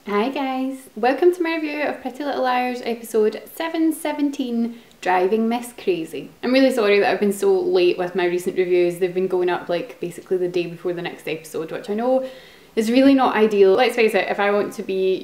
Hi guys, welcome to my review of Pretty Little Liars episode 717, Driving Miss Crazy. I'm really sorry that I've been so late with my recent reviews. They've been going up like basically the day before the next episode, which I know is really not ideal. Let's face it, if I want to be,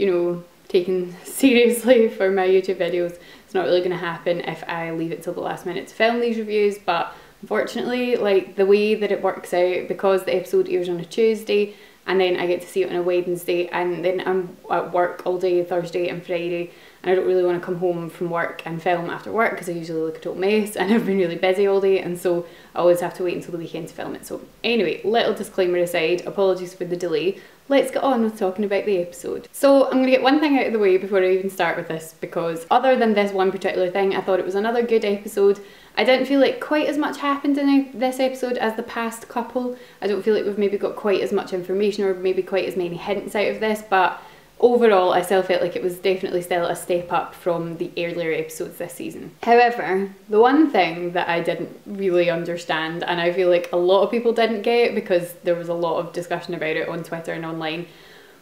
taken seriously for my YouTube videos, it's not really going to happen if I leave it till the last minute to film these reviews, but unfortunately, like the way that it works out, because the episode airs on a Tuesday, and then I get to see it on a Wednesday, and then I'm at work all day Thursday and Friday, and I don't really want to come home from work and film after work because I usually look a total mess and I've been really busy all day, and so I always have to wait until the weekend to film it. So anyway, little disclaimer aside, apologies for the delay. Let's get on with talking about the episode. So I'm going to get one thing out of the way before I even start with this, because other than this one particular thing, I thought it was another good episode. I didn't feel like quite as much happened in this episode as the past couple. I don't feel like we've maybe got quite as much information or maybe quite as many hints out of this, but overall I still felt like it was definitely still a step up from the earlier episodes this season. However, the one thing that I didn't really understand, and I feel like a lot of people didn't get because there was a lot of discussion about it on Twitter and online,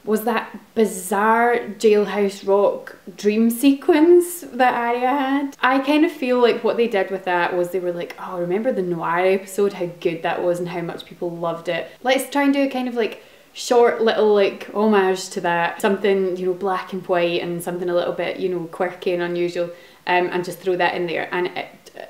was that bizarre Jailhouse Rock dream sequence that Aria had. I kind of feel like what they did with that was they were like, oh, remember the Noir episode, how good that was and how much people loved it. Let's try and do a kind of like short little like homage to that, something, black and white and something a little bit, quirky and unusual, and just throw that in there. And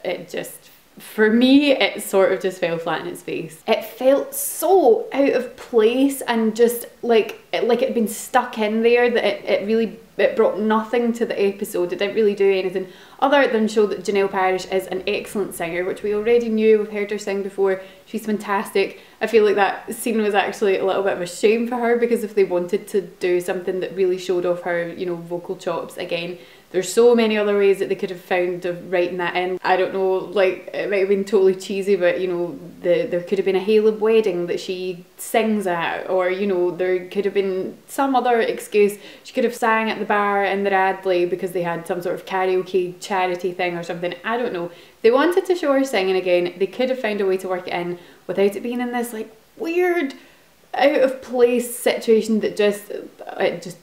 it just, for me, it sort of just fell flat in its face. It felt so out of place and just like it had been stuck in there, that it brought nothing to the episode. It didn't really do anything other than show that Janelle Parrish is an excellent singer, which we already knew. We've heard her sing before. She's fantastic. I feel like that scene was actually a little bit of a shame for her, because if they wanted to do something that really showed off her, vocal chops again, there's so many other ways that they could have found of writing that in. I don't know, like it might have been totally cheesy, but there could have been a Haleb wedding that she sings at, or there could have been some other excuse. She could have sang at the bar in the Radley because they had some sort of karaoke charity thing or something. I don't know. If they wanted to show her singing again, they could have found a way to work it in without it being in this like weird out of place situation that just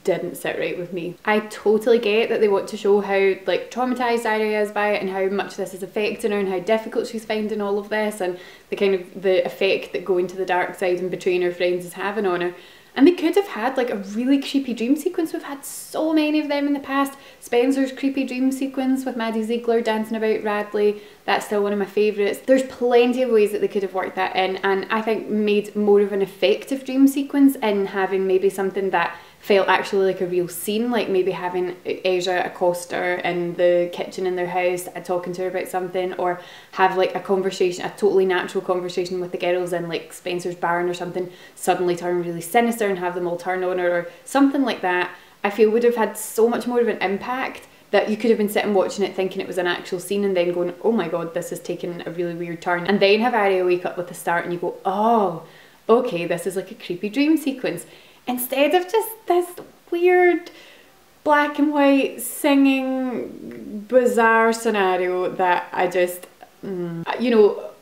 didn't sit right with me. I totally get that they want to show how like traumatized Aria is by it and how much this is affecting her and how difficult she's finding all of this and the kind of the effect that going to the dark side and betraying her friends is having on her. And they could have had like a really creepy dream sequence. We've had so many of them in the past. Spencer's creepy dream sequence with Maddie Ziegler dancing about Radley, that's still one of my favourites. There's plenty of ways that they could have worked that in, and I think made more of an effective dream sequence in having maybe something that felt actually like a real scene, like maybe having Ezria accost her in the kitchen in their house talking to her about something, or have like a conversation, a totally natural conversation with the girls in like Spencer's barn or something, suddenly turn really sinister and have them all turn on her or something like that. I feel would have had so much more of an impact, that you could have been sitting watching it thinking it was an actual scene and then going, oh my god, this has taken a really weird turn, and then have Aria wake up with the start and you go, oh, okay, this is like a creepy dream sequence, instead of just this weird black and white singing bizarre scenario that I just,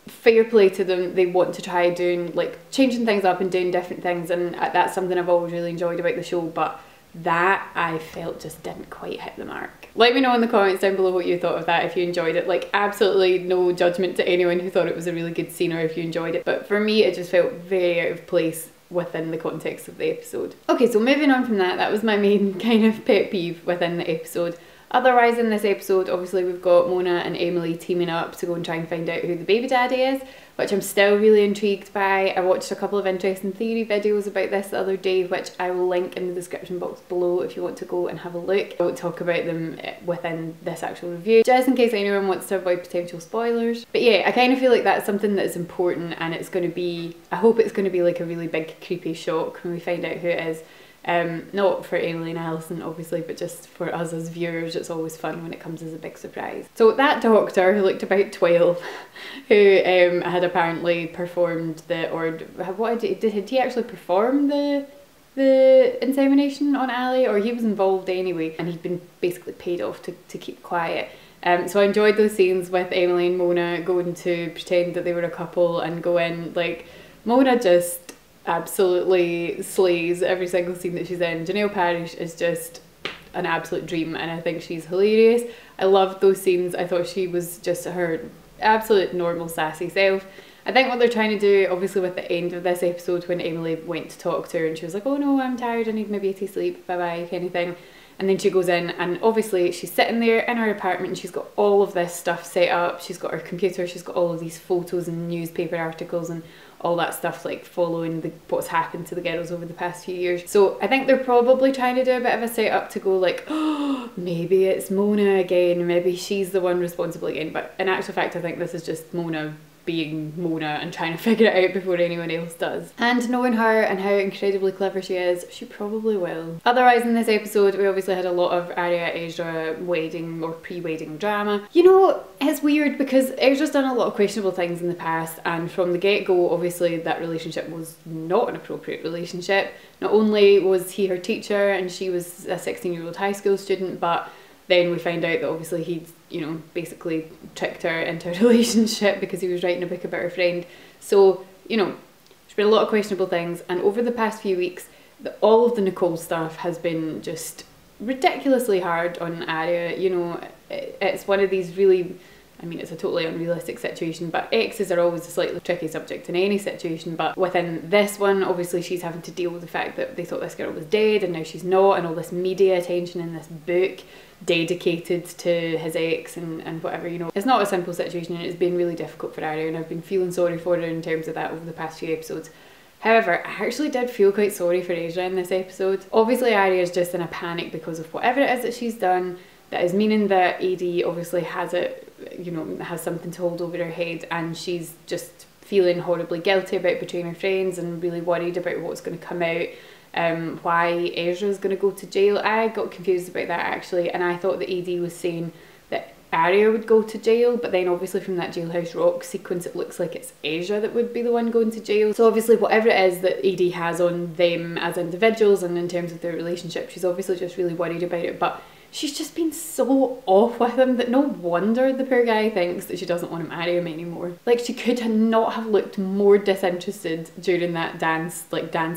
fair play to them. They want to try doing like changing things up and doing different things, and that's something I've always really enjoyed about the show, but that I felt just didn't quite hit the mark. Let me know in the comments down below what you thought of that, if you enjoyed it. Like, absolutely no judgment to anyone who thought it was a really good scene or if you enjoyed it, but for me it just felt very out of place within the context of the episode. Okay, so moving on from that, that was my main kind of pet peeve within the episode. Otherwise in this episode, obviously we've got Mona and Emily teaming up to go and try and find out who the baby daddy is, which I'm still really intrigued by. I watched a couple of interesting theory videos about this the other day, which I will link in the description box below if you want to go and have a look. I won't talk about them within this actual review, just in case anyone wants to avoid potential spoilers. But yeah, I kind of feel like that's something that is important, and it's going to be, I hope it's going to be like a really big creepy shock when we find out who it is. Not for Emily and Alison obviously, but just for us as viewers, it's always fun when it comes as a big surprise. So that doctor who looked about 12, who had apparently performed did he actually perform the insemination on Ali, or he was involved anyway and he'd been basically paid off to keep quiet. So I enjoyed those scenes with Emily and Mona going to pretend that they were a couple and go in, like, Mona just absolutely slays every single scene that she's in. Janelle Parrish is just an absolute dream, and I think she's hilarious. I loved those scenes. I thought she was just her absolute normal sassy self. I think what they're trying to do, obviously with the end of this episode when Emily went to talk to her and she was like, oh no, I'm tired, I need my beauty sleep, bye bye, kind of thing. And then she goes in and obviously she's sitting there in her apartment and she's got all of this stuff set up. She's got her computer, she's got all of these photos and newspaper articles and all that stuff, like following what's happened to the girls over the past few years. So I think they're probably trying to do a bit of a setup to go like, oh, maybe it's Mona again, maybe she's the one responsible again. But in actual fact, I think this is just Mona being Mona and trying to figure it out before anyone else does. And knowing her and how incredibly clever she is, she probably will. Otherwise in this episode we obviously had a lot of Aria Ezra wedding or pre-wedding drama. You know, it's weird because Ezra's done a lot of questionable things in the past, and from the get-go obviously that relationship was not an appropriate relationship. Not only was he her teacher and she was a 16-year-old high school student, but then we find out that obviously he'd, you know, basically tricked her into a relationship because he was writing a book about her friend. So, you know, there's been a lot of questionable things, and over the past few weeks, all of the Nicole stuff has been just ridiculously hard on Aria. You know, it's one of these really, I mean, it's a totally unrealistic situation, but exes are always a slightly tricky subject in any situation. But within this one, obviously she's having to deal with the fact that they thought this girl was dead and now she's not, and all this media attention in this book dedicated to his ex and whatever, you know. It's not a simple situation and it's been really difficult for Aria, and I've been feeling sorry for her in terms of that over the past few episodes. However, I actually did feel quite sorry for Ezra in this episode. Obviously Aria is just in a panic because of whatever it is that she's done. That is meaning that AD obviously has it, you know, has something to hold over her head, and she's just feeling horribly guilty about betraying her friends and really worried about what's going to come out. Why Ezra's going to go to jail. I got confused about that actually, and I thought that AD was saying that Aria would go to jail, but then obviously from that Jailhouse Rock sequence it looks like it's Ezra that would be the one going to jail. So obviously whatever it is that AD has on them as individuals and in terms of their relationship, she's obviously just really worried about it, but she's just been so off with him that no wonder the poor guy thinks that she doesn't want to marry him anymore. Like, she could not have looked more disinterested during that dance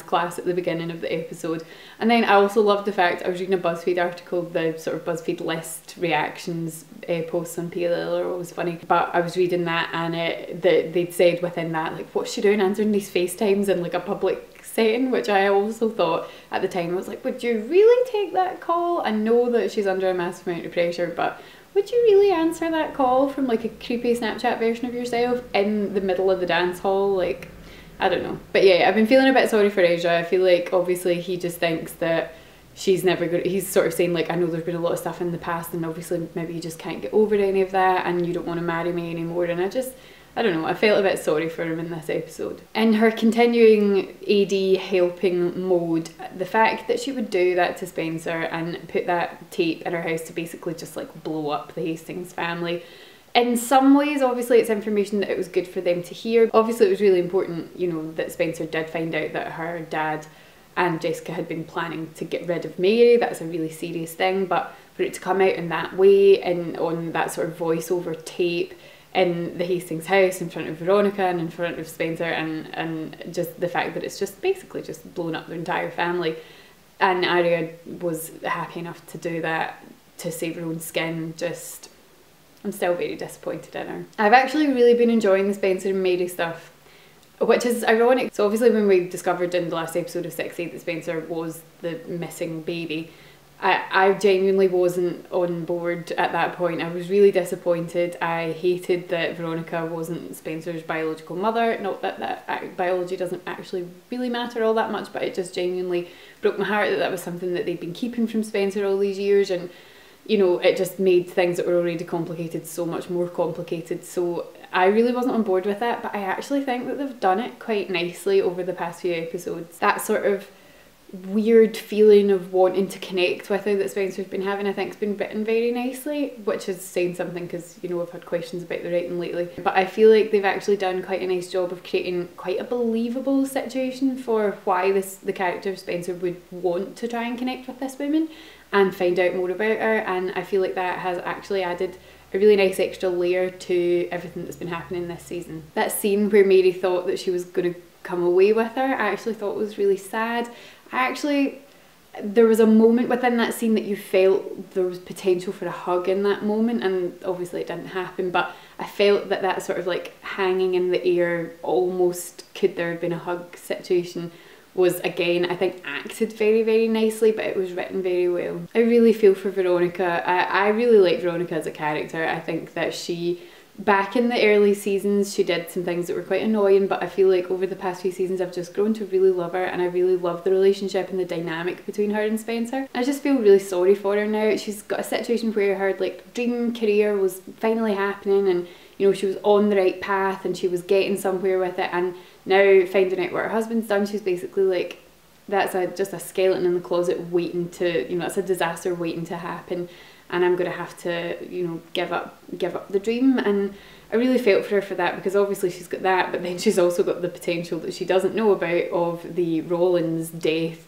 class at the beginning of the episode. And then I also loved the fact, I was reading a BuzzFeed article, the sort of BuzzFeed list reactions posts on PLL are always funny, but I was reading that and they'd said within that, like, what's she doing answering these FaceTimes in like a public setting, which I also thought at the time, I was like, would you really take that call? I know that she's under a massive amount of pressure, but would you really answer that call from like a creepy Snapchat version of yourself in the middle of the dance hall? Like, I don't know. But yeah, I've been feeling a bit sorry for Ezra. I feel like obviously he just thinks that she's never good. He's sort of saying like, I know there's been a lot of stuff in the past and obviously maybe you just can't get over any of that and you don't want to marry me anymore, and I don't know, I felt a bit sorry for him in this episode. In her continuing AD helping mode, the fact that she would do that to Spencer and put that tape in her house to basically just like blow up the Hastings family, in some ways obviously it's information that it was good for them to hear. Obviously it was really important, you know, that Spencer did find out that her dad and Jessica had been planning to get rid of Mary. That's a really serious thing, but for it to come out in that way and on that sort of voiceover tape in the Hastings house in front of Veronica and in front of Spencer, and just the fact that it's just basically just blown up their entire family, and Aria was happy enough to do that to save her own skin, just, I'm still very disappointed in her. I've actually really been enjoying the Spencer and Mary stuff, which is ironic. So obviously when we discovered in the last episode of 6-8 that Spencer was the missing baby, I genuinely wasn't on board at that point. I was really disappointed. I hated that Veronica wasn't Spencer's biological mother. Not that biology doesn't actually really matter all that much, but it just genuinely broke my heart that that was something that they'd been keeping from Spencer all these years, and you know, it just made things that were already complicated so much more complicated. So I really wasn't on board with that, but I actually think that they've done it quite nicely over the past few episodes. That sort of weird feeling of wanting to connect with her that Spencer's been having, I think has been written very nicely, which is saying something because, you know, I've had questions about the writing lately. But I feel like they've actually done quite a nice job of creating quite a believable situation for why the character of Spencer would want to try and connect with this woman and find out more about her, and I feel like that has actually added a really nice extra layer to everything that's been happening this season. That scene where Mary thought that she was going to come away with her. I actually thought was really sad. There was a moment within that scene that you felt there was potential for a hug in that moment, and obviously it didn't happen, but I felt that that sort of like hanging in the air, almost could there have been a hug situation, was again, I think, acted very, very nicely, but it was written very well. I really feel for Veronica. I really like Veronica as a character. I think that she, back in the early seasons, she did some things that were quite annoying, but I feel like over the past few seasons I've just grown to really love her, and I really love the relationship and the dynamic between her and Spencer. I just feel really sorry for her now. She's got a situation where her like dream career was finally happening, and you know, she was on the right path and she was getting somewhere with it, and now finding out what her husband's done, she's basically like, that's just a skeleton in the closet waiting to, you know, it's a disaster waiting to happen, and I'm going to have to, you know, give up the dream. And I really felt for her for that, because obviously she's got that, but then she's also got the potential that she doesn't know about of the Rollins death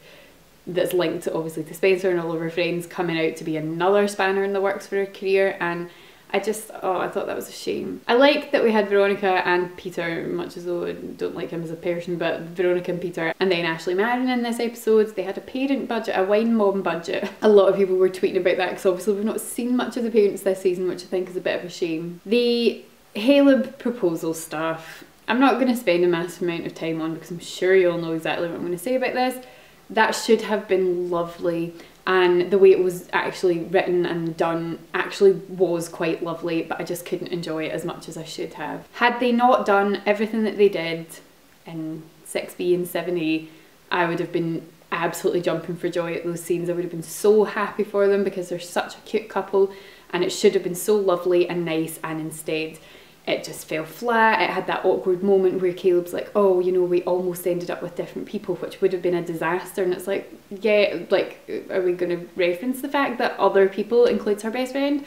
that's linked obviously to Spencer and all of her friends coming out to be another spanner in the works for her career. And I thought that was a shame. I liked that we had Veronica and Peter, much as though I don't like him as a person, but Veronica and Peter, and then Ashley Marin in this episode. They had a parent budget, a wine mom budget. A lot of people were tweeting about that, because obviously we've not seen much of the parents this season, which I think is a bit of a shame. The Haleb proposal stuff, I'm not going to spend a massive amount of time on, because I'm sure you all know exactly what I'm going to say about this. That should have been lovely. And the way it was actually written and done actually was quite lovely, but I just couldn't enjoy it as much as I should have. Had they not done everything that they did in 6B and 7A, I would have been absolutely jumping for joy at those scenes. I would have been so happy for them, because they're such a cute couple, and it should have been so lovely and nice, and instead it just fell flat. It had that awkward moment where Caleb's like, oh, you know, we almost ended up with different people, which would have been a disaster. And it's like, yeah, like, are we going to reference the fact that other people includes her best friend?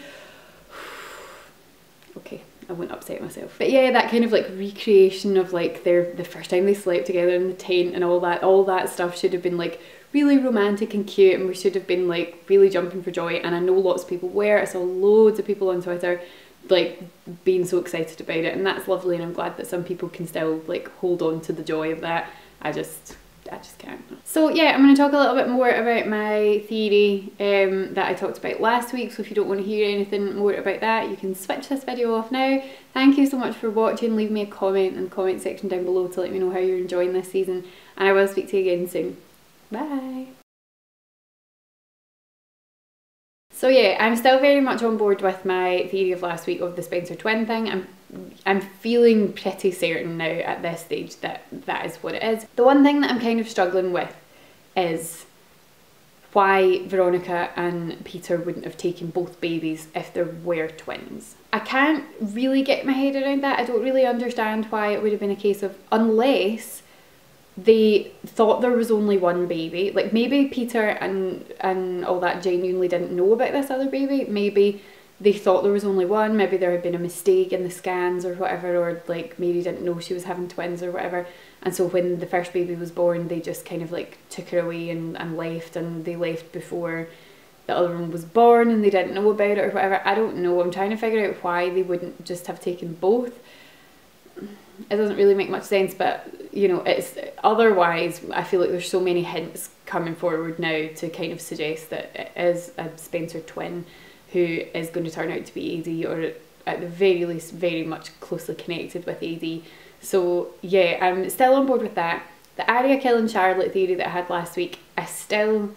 Okay, I won't upset myself. But yeah, that kind of like recreation of like the first time they slept together in the tent and all that stuff should have been like really romantic and cute, and we should have been like really jumping for joy. And I know lots of people were. I saw loads of people on Twitter like being so excited about it, and that's lovely, and I'm glad that some people can still like hold on to the joy of that. I just can't. So yeah, I'm going to talk a little bit more about my theory that I talked about last week, so if you don't want to hear anything more about that, you can switch this video off now. Thank you so much for watching. Leave me a comment in the comment section down below to let me know how you're enjoying this season, and I will speak to you again soon. Bye! So yeah, I'm still very much on board with my theory of last week of the Spencer twin thing. I'm feeling pretty certain now at this stage that that is what it is. The one thing that I'm kind of struggling with is why Veronica and Peter wouldn't have taken both babies if there were twins. I can't really get my head around that. I don't really understand why it would have been a case of, unless they thought there was only one baby, like maybe Peter and all that genuinely didn't know about this other baby. Maybe they thought there was only one, maybe there had been a mistake in the scans or whatever, or like maybe didn't know she was having twins or whatever, and so when the first baby was born they just kind of like took her away and left, and they left before the other one was born and they didn't know about it or whatever. I don't know. I'm trying to figure out why they wouldn't just have taken both. It doesn't really make much sense, but you know, it's otherwise I feel like there's so many hints coming forward now to kind of suggest that it is a Spencer twin who is going to turn out to be AD, or at the very least very much closely connected with AD. So yeah, I'm still on board with that. The Aria killing Charlotte theory that I had last week, I still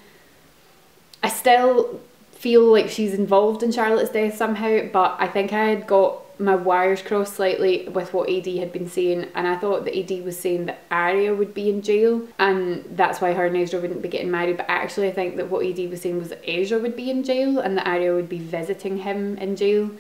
feel like she's involved in Charlotte's death somehow, but I think I had got my wires crossed slightly with what AD had been saying, and I thought that AD was saying that Aria would be in jail and that's why her and Ezra wouldn't be getting married, but actually I think that what AD was saying was that Ezra would be in jail and that Aria would be visiting him in jail.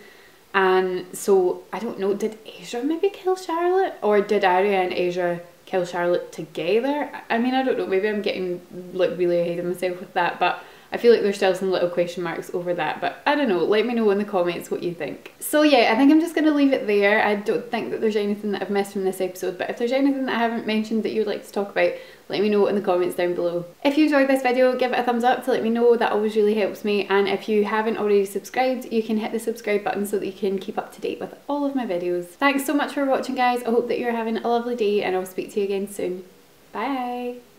And so I don't know, did Ezra maybe kill Charlotte, or did Aria and Ezra kill Charlotte together? I mean, I don't know, maybe I'm getting like really ahead of myself with that, but I feel like there's still some little question marks over that, but I don't know, let me know in the comments what you think. So yeah, I think I'm just going to leave it there. I don't think that there's anything that I've missed from this episode, but if there's anything that I haven't mentioned that you'd like to talk about, let me know in the comments down below. If you enjoyed this video, give it a thumbs up to let me know, that always really helps me, and if you haven't already subscribed, you can hit the subscribe button so that you can keep up to date with all of my videos. Thanks so much for watching guys, I hope that you're having a lovely day and I'll speak to you again soon. Bye!